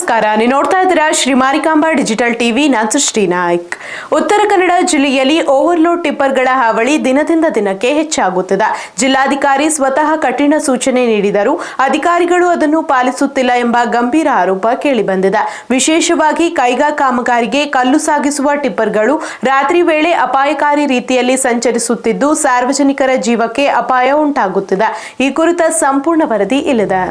ನಮಸ್ಕಾರ, ನೀವು ನೋಡ್ತಾ ಇದ್ದೀರಾ ಶ್ರೀ ಮಾರಿಕಾಂಬಾ ಡಿಜಿಟಲ್ ಟಿವಿ. ನಾನು ಸೃಷ್ಟಿ ನಾಯ್ಕ್. ಉತ್ತರ ಕನ್ನಡ ಜಿಲ್ಲೆಯಲ್ಲಿ ಓವರ್ಲೋಡ್ ಟಿಪ್ಪರ್ಗಳ ಹಾವಳಿ ದಿನದಿಂದ ದಿನಕ್ಕೆ ಹೆಚ್ಚಾಗುತ್ತಿದೆ. ಜಿಲ್ಲಾಧಿಕಾರಿ ಸ್ವತಃ ಕಠಿಣ ಸೂಚನೆ ನೀಡಿದರೂ ಅಧಿಕಾರಿಗಳು ಅದನ್ನು ಪಾಲಿಸುತ್ತಿಲ್ಲ ಎಂಬ ಗಂಭೀರ ಆರೋಪ ಕೇಳಿಬಂದಿದೆ. ವಿಶೇಷವಾಗಿ ಕೈಗಾ ಕಾಮಗಾರಿಗೆ ಕಲ್ಲು ಸಾಗಿಸುವ ಟಿಪ್ಪರ್ಗಳು ರಾತ್ರಿ ವೇಳೆ ಅಪಾಯಕಾರಿ ರೀತಿಯಲ್ಲಿ ಸಂಚರಿಸುತ್ತಿದ್ದು ಸಾರ್ವಜನಿಕರ ಜೀವಕ್ಕೆ ಅಪಾಯ ಉಂಟಾಗುತ್ತಿದೆ. ಈ ಕುರಿತ ಸಂಪೂರ್ಣ ವರದಿ ಇಲ್ಲಿದೆ.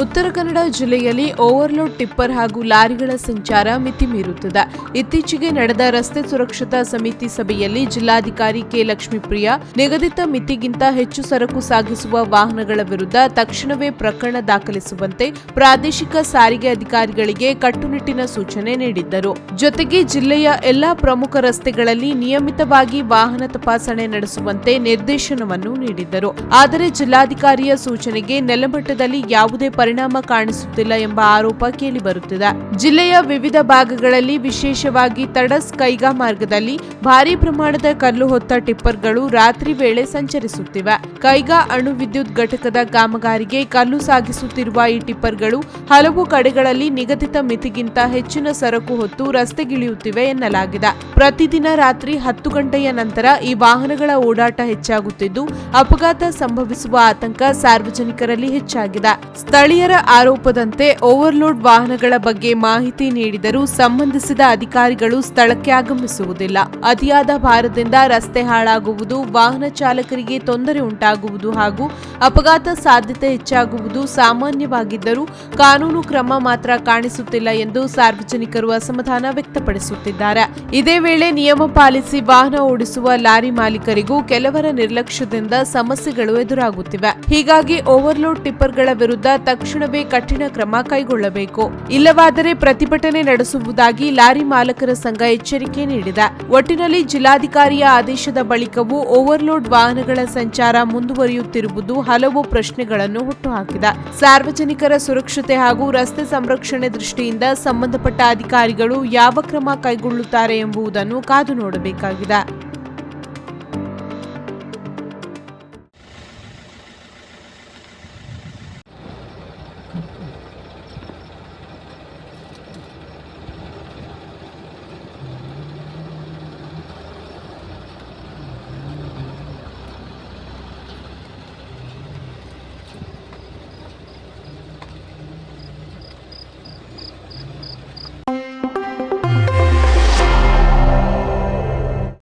ಉತ್ತರ ಕನ್ನಡ ಜಿಲ್ಲೆಯಲ್ಲಿ ಓವರ್ಲೋಡ್ ಟಿಪ್ಪರ್ ಹಾಗೂ ಲಾರಿಗಳ ಸಂಚಾರ ಮಿತಿ ಮೀರುತ್ತಿದೆ. ಇತ್ತೀಚೆಗೆ ನಡೆದ ರಸ್ತೆ ಸುರಕ್ಷತಾ ಸಮಿತಿ ಸಭೆಯಲ್ಲಿ ಜಿಲ್ಲಾಧಿಕಾರಿ ಕೆ ಲಕ್ಷ್ಮೀಪ್ರಿಯ ನಿಗದಿತ ಮಿತಿಗಿಂತ ಹೆಚ್ಚು ಸರಕು ಸಾಗಿಸುವ ವಾಹನಗಳ ವಿರುದ್ಧ ತಕ್ಷಣವೇ ಪ್ರಕರಣ ದಾಖಲಿಸುವಂತೆ ಪ್ರಾದೇಶಿಕ ಸಾರಿಗೆ ಅಧಿಕಾರಿಗಳಿಗೆ ಕಟ್ಟುನಿಟ್ಟಿನ ಸೂಚನೆ ನೀಡಿದ್ದರು. ಜೊತೆಗೆ ಜಿಲ್ಲೆಯ ಎಲ್ಲಾ ಪ್ರಮುಖ ರಸ್ತೆಗಳಲ್ಲಿ ನಿಯಮಿತವಾಗಿ ವಾಹನ ತಪಾಸಣೆ ನಡೆಸುವಂತೆ ನಿರ್ದೇಶನವನ್ನು ನೀಡಿದ್ದರು. ಆದರೆ ಜಿಲ್ಲಾಧಿಕಾರಿಯ ಸೂಚನೆಗೆ ನೆಲಮಟ್ಟದಲ್ಲಿ ಯಾವುದೇ ಪರಿಣಾಮ ಕಾಣಿಸುತ್ತಿಲ್ಲ ಎಂಬ ಆರೋಪ ಕೇಳಿಬರುತ್ತಿದೆ. ಜಿಲ್ಲೆಯ ವಿವಿಧ ಭಾಗಗಳಲ್ಲಿ ವಿಶೇಷವಾಗಿ ತಡಸ್ ಕೈಗಾ ಮಾರ್ಗದಲ್ಲಿ ಭಾರೀ ಪ್ರಮಾಣದ ಕಲ್ಲು ಹೊತ್ತ ಟಿಪ್ಪರ್ಗಳು ರಾತ್ರಿ ವೇಳೆ ಸಂಚರಿಸುತ್ತಿವೆ. ಕೈಗಾ ಅಣು ವಿದ್ಯುತ್ ಘಟಕದ ಕಾಮಗಾರಿಗೆ ಕಲ್ಲು ಸಾಗಿಸುತ್ತಿರುವ ಈ ಟಿಪ್ಪರ್ಗಳು ಹಲವು ಕಡೆಗಳಲ್ಲಿ ನಿಗದಿತ ಮಿತಿಗಿಂತ ಹೆಚ್ಚಿನ ಸರಕು ಹೊತ್ತು ರಸ್ತೆಗಿಳಿಯುತ್ತಿವೆ ಎನ್ನಲಾಗಿದೆ. ಪ್ರತಿದಿನ ರಾತ್ರಿ 10 ಗಂಟೆಯ ನಂತರ ಈ ವಾಹನಗಳ ಓಡಾಟ ಹೆಚ್ಚಾಗುತ್ತಿದ್ದು ಅಪಘಾತ ಸಂಭವಿಸುವ ಆತಂಕ ಸಾರ್ವಜನಿಕರಲ್ಲಿ ಹೆಚ್ಚಾಗಿದೆ. ಸ್ಥಳೀಯರ ಆರೋಪದಂತೆ ಓವರ್ಲೋಡ್ ವಾಹನಗಳ ಬಗ್ಗೆ ಮಾಹಿತಿ ನೀಡಿದರೂ ಸಂಬಂಧಿಸಿದ ಅಧಿಕಾರಿಗಳು ಸ್ಥಳಕ್ಕೆ ಆಗಮಿಸುವುದಿಲ್ಲ. ಅತಿಯಾದ ಭಾರದಿಂದ ರಸ್ತೆ ಹಾಳಾಗುವುದು, ವಾಹನ ಚಾಲಕರಿಗೆ ತೊಂದರೆ ಉಂಟಾಗುವುದು ಹಾಗೂ ಅಪಘಾತ ಸಾಧ್ಯತೆ ಹೆಚ್ಚಾಗುವುದು ಸಾಮಾನ್ಯವಾಗಿದ್ದರೂ ಕಾನೂನು ಕ್ರಮ ಮಾತ್ರ ಕಾಣಿಸುತ್ತಿಲ್ಲ ಎಂದು ಸಾರ್ವಜನಿಕರು ಅಸಮಾಧಾನ ವ್ಯಕ್ತಪಡಿಸುತ್ತಿದ್ದಾರೆ. ಇದೇ ವೇಳೆ ನಿಯಮ ಪಾಲಿಸಿ ವಾಹನ ಓಡಿಸುವ ಲಾರಿ ಮಾಲೀಕರಿಗೂ ಕೆಲವರ ನಿರ್ಲಕ್ಷ್ಯದಿಂದ ಸಮಸ್ಯೆಗಳು ಎದುರಾಗುತ್ತಿವೆ. ಹೀಗಾಗಿ ಓವರ್ಲೋಡ್ ಟಿಪ್ಪರ್ಗಳ ವಿರುದ್ಧ ತಕ್ಷಣವೇ ಕಠಿಣ ಕ್ರಮ ಕೈಗೊಳ್ಳಬೇಕು, ಇಲ್ಲವಾದರೆ ಪ್ರತಿಭಟನೆ ನಡೆಸುವುದಾಗಿ ಲಾರಿ ಮಾಲಕರ ಸಂಘ ಎಚ್ಚರಿಕೆ ನೀಡಿದೆ. ಒಟ್ಟಿನಲ್ಲಿ ಜಿಲ್ಲಾಧಿಕಾರಿಯ ಆದೇಶದ ಬಳಿಕವೂ ಓವರ್ಲೋಡ್ ವಾಹನಗಳ ಸಂಚಾರ ಮುಂದುವರಿಯುತ್ತಿರುವುದು ಹಲವು ಪ್ರಶ್ನೆಗಳನ್ನು ಹುಟ್ಟುಹಾಕಿದೆ. ಸಾರ್ವಜನಿಕರ ಸುರಕ್ಷತೆ ಹಾಗೂ ರಸ್ತೆ ಸಂರಕ್ಷಣೆ ದೃಷ್ಟಿಯಿಂದ ಸಂಬಂಧಪಟ್ಟ ಅಧಿಕಾರಿಗಳು ಯಾವ ಕ್ರಮ ಕೈಗೊಳ್ಳುತ್ತಾರೆ ಎಂಬುದನ್ನು ಕಾದು ನೋಡಬೇಕಾಗಿದೆ.